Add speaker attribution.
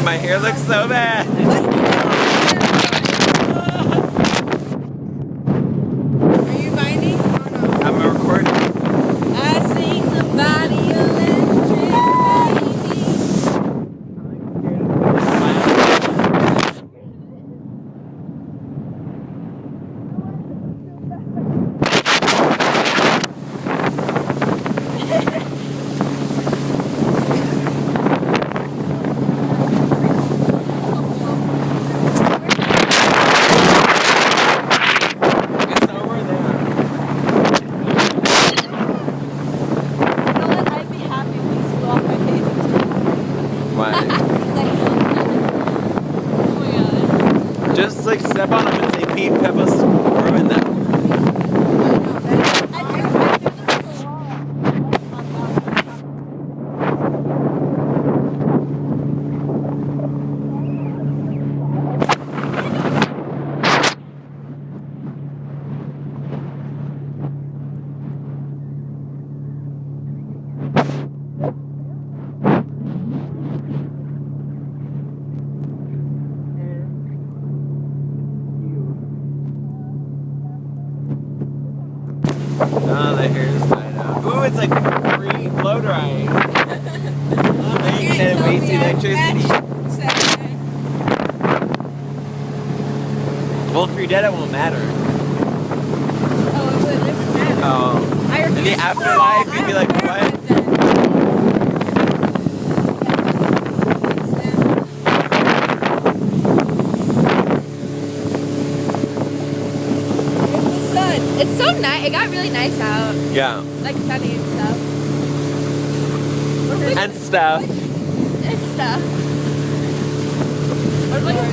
Speaker 1: My hair looks so bad.
Speaker 2: Are you binding? Oh no.
Speaker 1: I'm recording.
Speaker 2: I sing the body electric
Speaker 1: It's over there.
Speaker 2: I'd be happy if these flew off my face.
Speaker 1: Why?
Speaker 2: Oh my god.
Speaker 1: Just like step on them and say, Pete, Peppa's ruined them. Oh, the hair's tied up. Ooh, it's like free blow drying. Thanks, and it wastes electricity. Well, if you're dead, it won't matter.
Speaker 2: Oh, it doesn't matter.
Speaker 1: Oh. In the afterlife, you'd be like, what?
Speaker 2: It's so nice. It got really nice out.
Speaker 1: Yeah.
Speaker 2: Like sunny and stuff.
Speaker 1: And stuff.
Speaker 2: And stuff. What about your